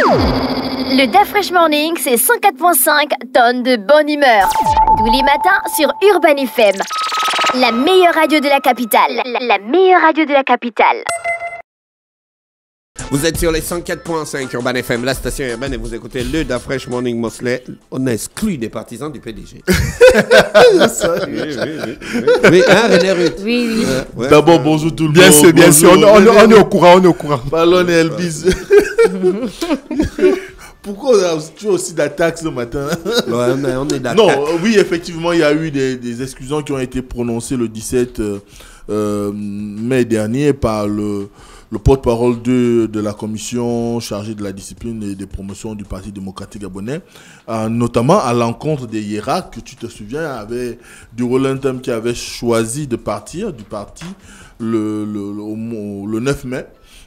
Le DaFresh Morning, c'est 104.5 tonnes de bonne humeur. Tous les matins sur Urban FM. La meilleure radio de la capitale. La meilleure radio de la capitale. Vous êtes sur les 104.5 Urban FM, la station urbaine, et vous écoutez le DaFresh Morning Mosley. On exclut des partisans du PDG. Oui, hein, René Ruth? Oui. Ouais. D'abord, bonjour tout le monde. Bien sûr, on est au courant, Ballon et Elvis. Pourquoi tu as aussi d'attaques ce matin? Ouais, mais on est d'attaque. Non, oui, effectivement, il y a eu des excuses qui ont été prononcées le 17 mai dernier par le porte-parole de la commission chargée de la discipline et des promotions du Parti démocratique gabonais, notamment à l'encontre des hiérarques, que tu te souviens, avait du Rolentham qui avait choisi de partir du parti le 9 mai.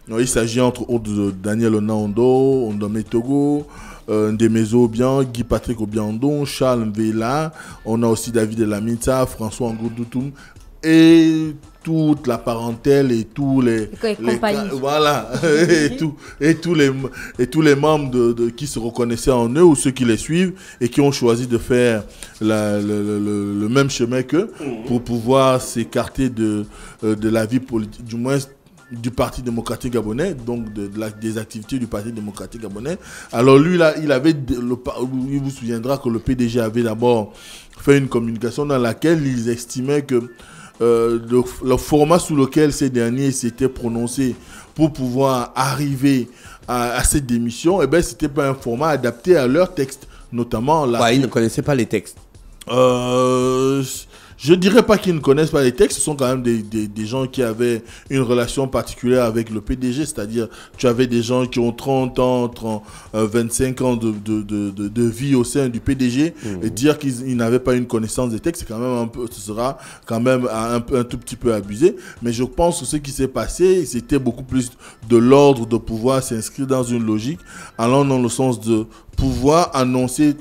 Il s'agit entre autres de Daniel Onaondo, Ondomé Togo, Ndemezo Obiang, Guy Patrick Obiandon, Charles Mvela, on a aussi David Elamita, François Ngoudoutoum et toute la parentèle et tous les voilà et tous les membres qui se reconnaissaient en eux ou ceux qui les suivent et qui ont choisi de faire le même chemin qu'eux pour pouvoir s'écarter de la vie politique, du moins du Parti démocratique gabonais, donc des activités du Parti démocratique gabonais. Alors lui, là, il vous souviendra que le PDG avait d'abord fait une communication dans laquelle ils estimaient que le format sous lequel ces derniers s'étaient prononcés pour pouvoir arriver à cette démission, eh ben, c'était pas un format adapté à leur texte, notamment là. Ils ne connaissaient pas les textes. Je dirais pas qu'ils ne connaissent pas les textes, ce sont quand même des gens qui avaient une relation particulière avec le PDG, c'est-à-dire tu avais des gens qui ont 30 ans, 25 ans de vie au sein du PDG, et dire qu'ils n'avaient pas une connaissance des textes, c'est quand même ce sera quand même un tout petit peu abusé, mais je pense que ce qui s'est passé, c'était beaucoup plus de l'ordre de pouvoir s'inscrire dans une logique, allant dans le sens de pouvoir annoncer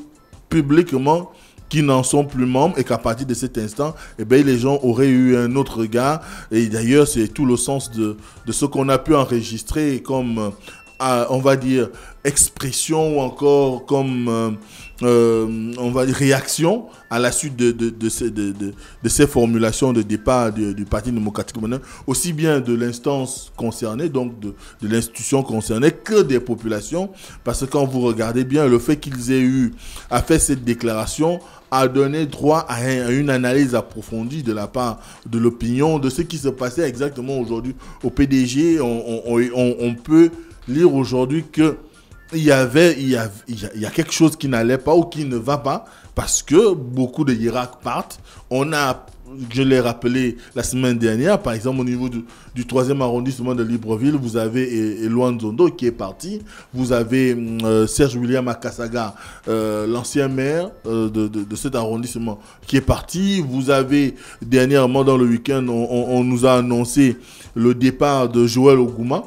publiquement qui n'en sont plus membres et qu'à partir de cet instant, eh ben, les gens auraient eu un autre regard. Et d'ailleurs, c'est tout le sens de ce qu'on a pu enregistrer comme, on va dire, expression ou encore comme, on va dire, réaction à la suite de ces formulations de départ du Parti démocratique gabonais, aussi bien de l'instance concernée, donc de l'institution concernée, que des populations. Parce que quand vous regardez bien, le fait qu'ils aient eu à faire cette déclaration a donné droit à une analyse approfondie de la part de l'opinion, de ce qui se passait exactement aujourd'hui au PDG. On peut lire aujourd'hui que il y a quelque chose qui n'allait pas ou qui ne va pas parce que beaucoup de hiérarques partent. Je l'ai rappelé la semaine dernière, par exemple au niveau du 3e arrondissement de Libreville, vous avez Eloan Zondo qui est parti, vous avez Serge William Akasaga, l'ancien maire de cet arrondissement qui est parti, vous avez dernièrement dans le week-end, on nous a annoncé le départ de Joël Ogouma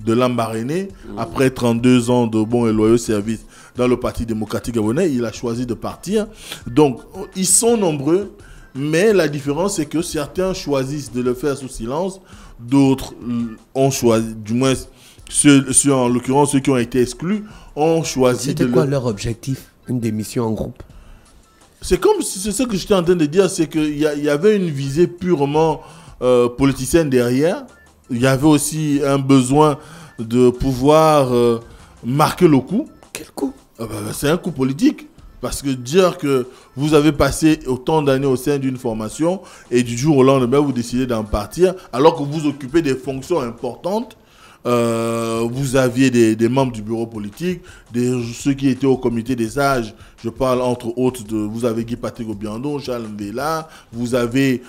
de Lambaréné, après 32 ans de bons et loyaux services dans le Parti démocratique gabonais, il a choisi de partir. Donc, ils sont nombreux, mais la différence, c'est que certains choisissent de le faire sous silence, d'autres ont choisi, du moins, en l'occurrence, ceux qui ont été exclus, ont choisi C'était quoi leur objectif? Une démission en groupe? C'est ce que j'étais en train de dire, c'est qu'il y avait une visée purement politicienne derrière. Il y avait aussi un besoin de pouvoir marquer le coup. Quel coup? C'est un coup politique. Parce que dire que vous avez passé autant d'années au sein d'une formation et du jour au lendemain, vous décidez d'en partir, alors que vous occupez des fonctions importantes, vous aviez des membres du bureau politique, ceux qui étaient au comité des sages, je parle entre autres vous avez Guy Patrick Obiandon, Charles Mvela, vous avez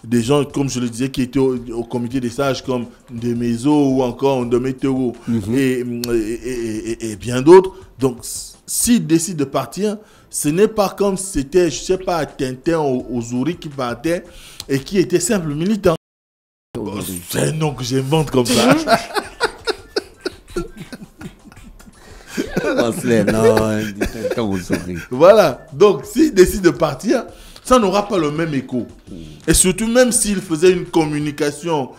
des gens, comme je le disais, qui étaient au comité des sages comme Ndemezo ou encore Ondomé Togo et bien d'autres. Donc, s'ils décident de partir, ce n'est pas comme si c'était, je ne sais pas, Tintin aux Ouri qui partait et qui était simple militant. C'est un nom que j'invente comme ça. Voilà. Donc, s'ils décident de partir, ça n'aura pas le même écho. Et surtout, même s'ils faisaient une communication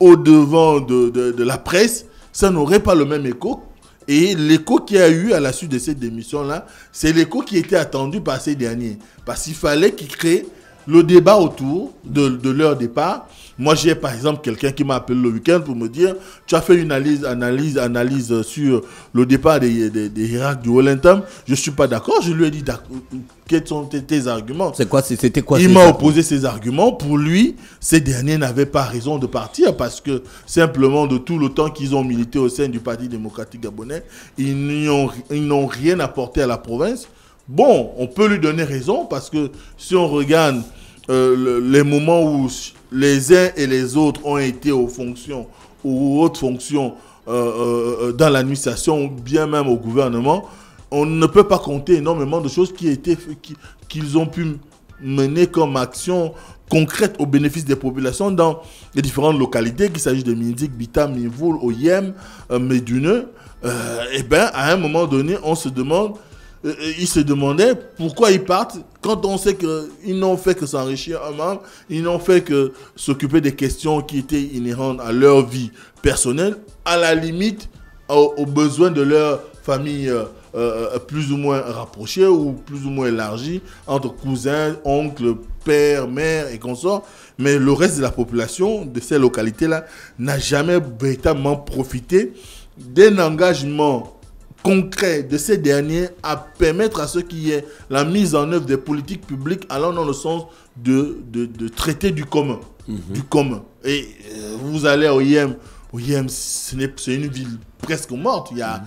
au devant de la presse, ça n'aurait pas le même écho Et l'écho qu'il y a eu à la suite de cette démission-là, c'est l'écho qui était attendu par ces derniers. Parce qu'il fallait qu'ils créent le débat autour de leur départ. Moi, j'ai par exemple quelqu'un qui m'a appelé le week-end pour me dire « Tu as fait une analyse sur le départ des Irak du Wellington. Je ne suis pas d'accord. » Je lui ai dit « Quels sont tes arguments ?» C'était quoi? Il m'a opposé ses arguments. Pour lui, ces derniers n'avaient pas raison de partir parce que simplement de tout le temps qu'ils ont milité au sein du Parti démocratique gabonais, ils n'ont rien apporté à la province. Bon, on peut lui donner raison parce que si on regarde les moments où les uns et les autres ont été aux fonctions ou hautes fonctions dans l'administration ou bien même au gouvernement, on ne peut pas compter énormément de choses qu'ils ont pu mener comme action concrète au bénéfice des populations dans les différentes localités, qu'il s'agisse de Minzik, Bitam, Mivoul, Oyem, Méduneux. Et bien, à un moment donné, ils se demandaient pourquoi ils partent quand on sait qu'ils n'ont fait que s'enrichir eux-mêmes, ils n'ont fait que s'occuper des questions qui étaient inhérentes à leur vie personnelle, à la limite aux besoins de leur famille plus ou moins rapprochée ou plus ou moins élargie, entre cousins, oncles, pères, mères et consorts. Mais le reste de la population de ces localités-là n'a jamais véritablement profité d'un engagement concret de ces derniers à permettre à ceux qui aient la mise en œuvre des politiques publiques allant dans le sens de traiter du commun. Du commun. Et vous allez au Yem, c'est une ville presque morte. Il y a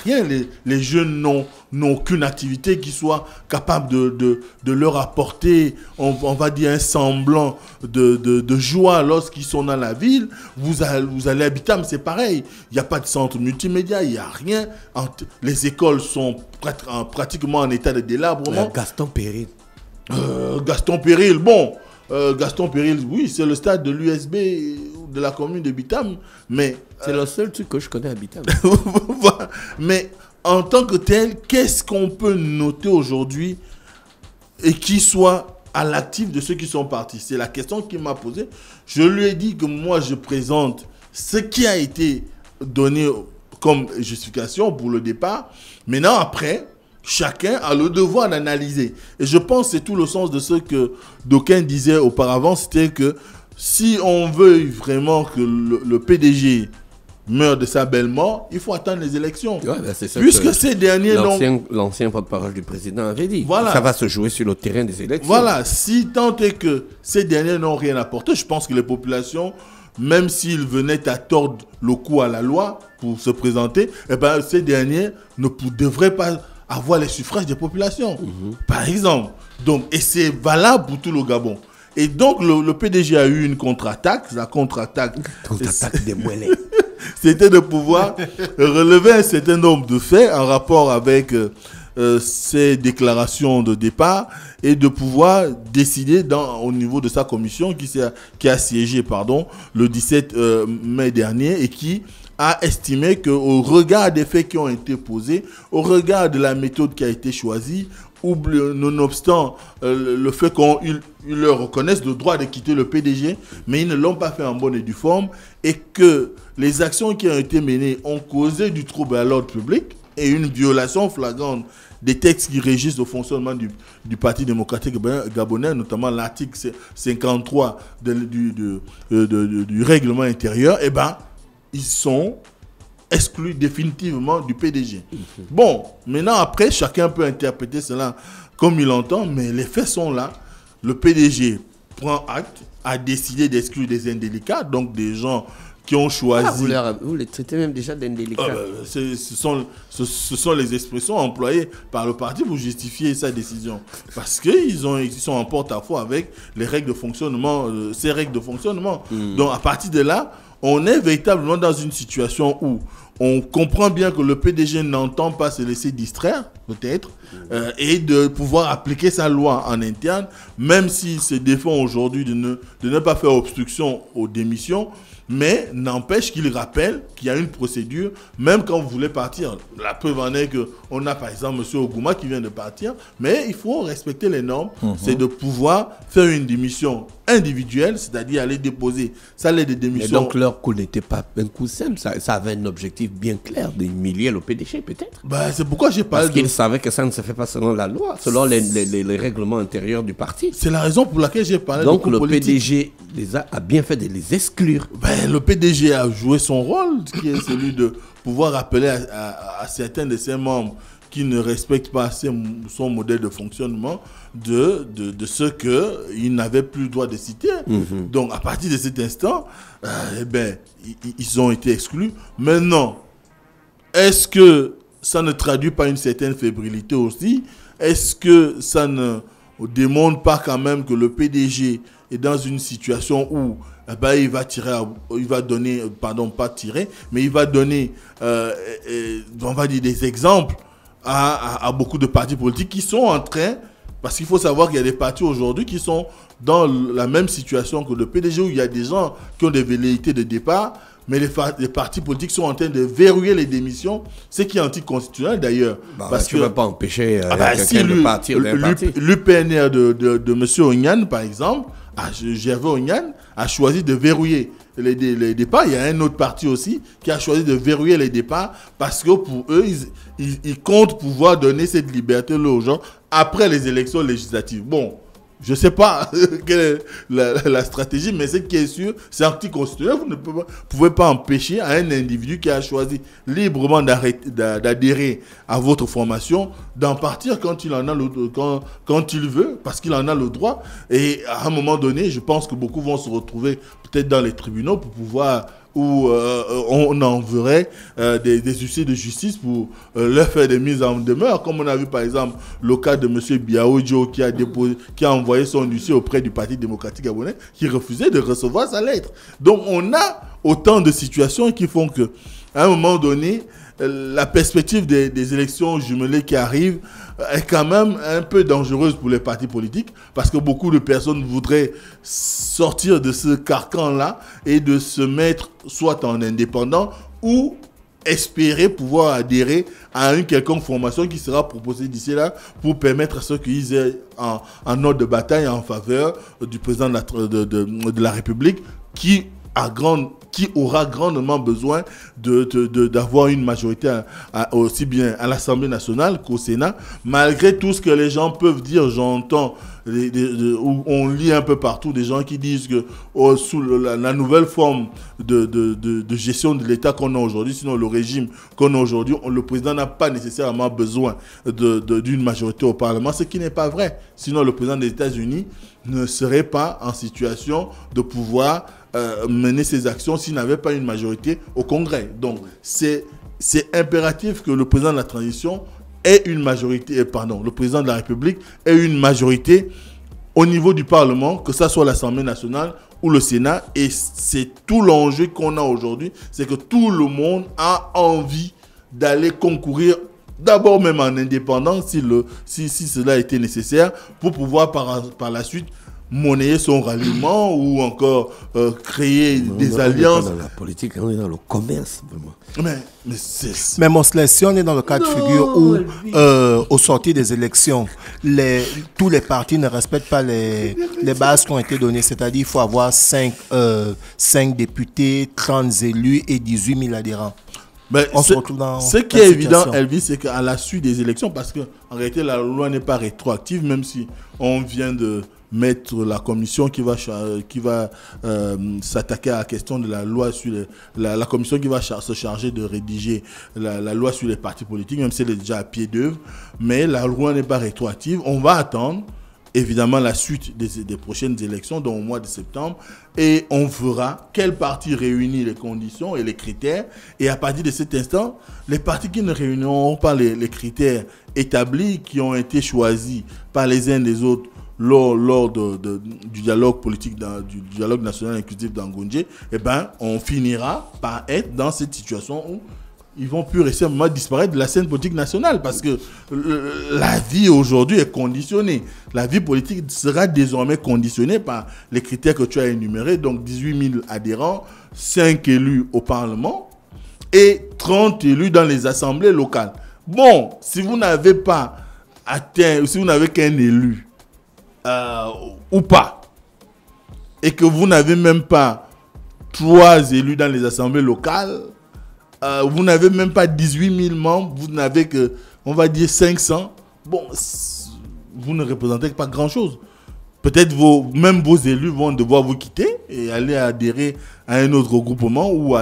rien. Les jeunes n'ont aucune activité qui soit capable de leur apporter, on va dire, un semblant de joie lorsqu'ils sont dans la ville. Vous allez habiter, mais c'est pareil. Il n'y a pas de centre multimédia, il n'y a rien. Les écoles sont pratiquement en état de délabrement. Gaston Péril. Gaston Péril, bon. Gaston Péril, oui, c'est le stade de l'USB de la commune de Bitam, mais... C'est le seul truc que je connais à Bitam. Mais en tant que tel, qu'est-ce qu'on peut noter aujourd'hui et qui soit à l'actif de ceux qui sont partis? C'est la question qu'il m'a posée. Je lui ai dit que moi, je présente ce qui a été donné comme justification pour le départ. Maintenant, après... Chacun a le devoir d'analyser. Et je pense que c'est tout le sens de ce que d'aucuns disaient auparavant, c'était que si on veut vraiment que le PDG meure de sa belle mort, il faut attendre les élections. Ouais, ben c'est ça. Puisque ces derniers l'ancien porte-parole du président avait dit. Voilà. Ça va se jouer sur le terrain des élections. Voilà. Si tant est que ces derniers n'ont rien apporté, je pense que les populations, même s'ils venaient à tordre le cou à la loi pour se présenter, eh ben, ces derniers ne devraient pas avoir les suffrages des populations, par exemple. Donc, et c'est valable pour tout le Gabon. Et donc, le PDG a eu une contre-attaque. La contre-attaque des moellets. C'était de pouvoir relever un certain nombre de faits en rapport avec ces déclarations de départ et de pouvoir décider au niveau de sa commission qui a siégé le 17 mai dernier et qui a estimé qu'au regard des faits qui ont été posés, au regard de la méthode qui a été choisie, ou nonobstant le fait qu'ils leur reconnaissent le droit de quitter le PDG, mais ils ne l'ont pas fait en bonne et due forme, et que les actions qui ont été menées ont causé du trouble à l'ordre public et une violation flagrante des textes qui régissent le fonctionnement du Parti démocratique gabonais, notamment l'article 53 du règlement intérieur, eh ben, ils sont exclus définitivement du PDG. Bon, maintenant après, chacun peut interpréter cela comme il entend, mais les faits sont là. Le PDG prend acte, a décidé d'exclure des indélicats, donc des gens qui ont choisi... Vous les traitez même déjà d'indélicats. Ce sont les expressions employées par le parti pour justifier sa décision. Parce qu'ils sont en porte-à-faux avec les règles de fonctionnement, ces règles de fonctionnement. Donc à partir de là, on est véritablement dans une situation où on comprend bien que le PDG n'entend pas se laisser distraire peut-être, et de pouvoir appliquer sa loi en interne, même s'il se défend aujourd'hui de ne pas faire obstruction aux démissions, mais n'empêche qu'il rappelle qu'il y a une procédure, même quand vous voulez partir. La preuve en est qu'on a par exemple M. Ogouma qui vient de partir, mais il faut respecter les normes, c'est de pouvoir faire une démission individuelle, c'est-à-dire aller déposer sa lettre de démission. Et donc leur coup n'était pas un coup simple, ça avait un objectif bien clair d'humilier le PDG peut-être. C'est pourquoi j'ai parlé Parce qu'ils savaient que ça ne se fait pas selon la loi, selon les règlements intérieurs du parti. C'est la raison pour laquelle j'ai parlé donc de coup politique. PDG a bien fait de les exclure. Le PDG a joué son rôle, qui est celui de pouvoir rappeler à certains de ses membres qui ne respectent pas son modèle de fonctionnement de ce qu'il n'avait plus le droit de citer. Donc, à partir de cet instant, ils ont été exclus. Maintenant, est-ce que ça ne traduit pas une certaine fébrilité aussi? Est-ce que ça ne démontre pas quand même que le PDG est dans une situation où il va donner, il va donner, on va dire, des exemples à beaucoup de partis politiques qui sont en train, parce qu'il faut savoir qu'il y a des partis aujourd'hui qui sont dans la même situation que le PDG, où il y a des gens qui ont des velléités de départ, mais les partis politiques sont en train de verrouiller les démissions, ce qui est anticonstitutionnel d'ailleurs. Parce que tu ne vas pas empêcher quelqu'un de partir d'un parti. L'UPNR de M. Onyan, par exemple, Gervais Onyan, a choisi de verrouiller les départs. Il y a un autre parti aussi qui a choisi de verrouiller les départs parce que pour eux, ils comptent pouvoir donner cette liberté-là aux gens après les élections législatives. Bon, je ne sais pas quelle est la stratégie, mais ce qui est sûr, c'est anticonstitutionnel. Vous ne pouvez pas empêcher à un individu qui a choisi librement d'adhérer à votre formation d'en partir quand il en a quand il veut, parce qu'il en a le droit. Et à un moment donné, je pense que beaucoup vont se retrouver peut-être dans les tribunaux pour pouvoir, où on enverrait des huissiers de justice pour leur faire des mises en demeure, comme on a vu par exemple le cas de M. Biaoudjo qui a envoyé son huissier auprès du Parti démocratique gabonais qui refusait de recevoir sa lettre. Donc on a autant de situations qui font que à un moment donné, la perspective des élections jumelées qui arrivent est quand même un peu dangereuse pour les partis politiques, parce que beaucoup de personnes voudraient sortir de ce carcan-là et de se mettre soit en indépendant ou espérer pouvoir adhérer à une quelconque formation qui sera proposée d'ici là pour permettre à ceux qui aient en ordre de bataille en faveur du président de la République qui aura grandement besoin d'avoir une majorité aussi bien à l'Assemblée nationale qu'au Sénat. Malgré tout ce que les gens peuvent dire, j'entends, on lit un peu partout des gens qui disent que sous la nouvelle forme de gestion de l'État qu'on a aujourd'hui, sinon le régime qu'on a aujourd'hui, le président n'a pas nécessairement besoin d'une majorité au Parlement, ce qui n'est pas vrai. Sinon le président des États-Unis ne serait pas en situation de pouvoir mener ses actions s'il n'avait pas une majorité au Congrès. Donc, c'est impératif que le président de la transition ait une majorité, le président de la République ait une majorité au niveau du Parlement, que ça soit l'Assemblée nationale ou le Sénat. Et c'est tout l'enjeu qu'on a aujourd'hui, c'est que tout le monde a envie d'aller concourir, d'abord même en indépendant, si cela était nécessaire, pour pouvoir par la suite monnayer son ralliement ou encore créer des alliances. Dans la politique, on est dans le commerce, vraiment. Mais Mosley, si on est dans le cas de figure où, au sortir des élections, tous les partis ne respectent pas les bases qui ont été données, c'est-à-dire qu'il faut avoir 5 députés, 30 élus et 18 000 adhérents. Mais ce qui est évident, Elvis, c'est qu'à la suite des élections, parce qu'en réalité, la loi n'est pas rétroactive, même si on vient de mettre la commission qui va s'attaquer à la question de la loi sur la commission qui va se charger de rédiger la loi sur les partis politiques, même si elle est déjà à pied d'œuvre, mais la loi n'est pas rétroactive. On va attendre évidemment la suite des prochaines élections, donc au mois de septembre, et on verra quel parti réunit les conditions et les critères, et à partir de cet instant, les partis qui ne réuniront pas les critères établis, qui ont été choisis par les uns des autres lors du dialogue politique, du dialogue national inclusif d'Angondje, on finira par être dans cette situation où ils vont pur et simplement disparaître de la scène politique nationale parce que la vie aujourd'hui est conditionnée. La vie politique sera désormais conditionnée par les critères que tu as énumérés, donc 18 000 adhérents, 5 élus au Parlement et 30 élus dans les assemblées locales. Bon, si vous n'avez pas atteint, si vous n'avez qu'un élu ou pas, et que vous n'avez même pas 3 élus dans les assemblées locales, vous n'avez même pas 18 000 membres, vous n'avez que, on va dire, 500. Bon, vous ne représentez pas grand-chose. Peut-être même vos élus vont devoir vous quitter et aller adhérer à un autre regroupement ou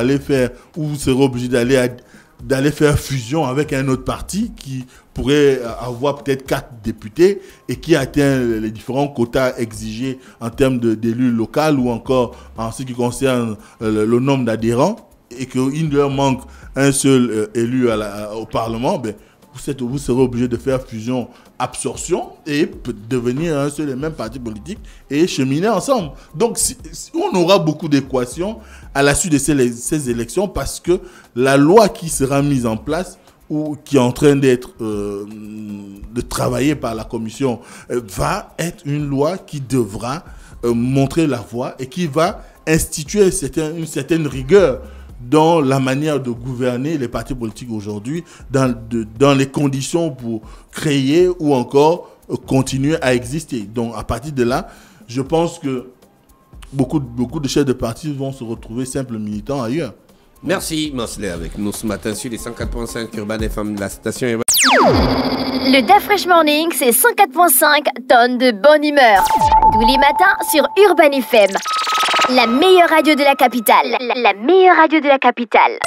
vous serez obligé d'aller faire fusion avec un autre parti qui pourrait avoir peut-être 4 députés et qui atteint les différents quotas exigés en termes d'élus locaux ou encore en ce qui concerne le nombre d'adhérents et qu'il leur manque un seul élu au Parlement, ben, vous serez obligé de faire fusion-absorption et devenir un seul et même parti politique et cheminer ensemble. Donc, on aura beaucoup d'équations à la suite de ces élections parce que la loi qui sera mise en place ou qui est en train de travailler par la commission va être une loi qui devra montrer la voie et qui va instituer une certaine rigueur dans la manière de gouverner les partis politiques aujourd'hui, dans les conditions pour créer ou encore continuer à exister. Donc, à partir de là, je pense que beaucoup de chefs de partis vont se retrouver simples militants ailleurs. Merci, Mosley, avec nous ce matin sur les 104.5 Urban FM de la station Urban. Le DaFresh Morning, c'est 104.5 tonnes de bonne humeur. Tous les matins sur Urban FM. La meilleure radio de la capitale. La meilleure radio de la capitale.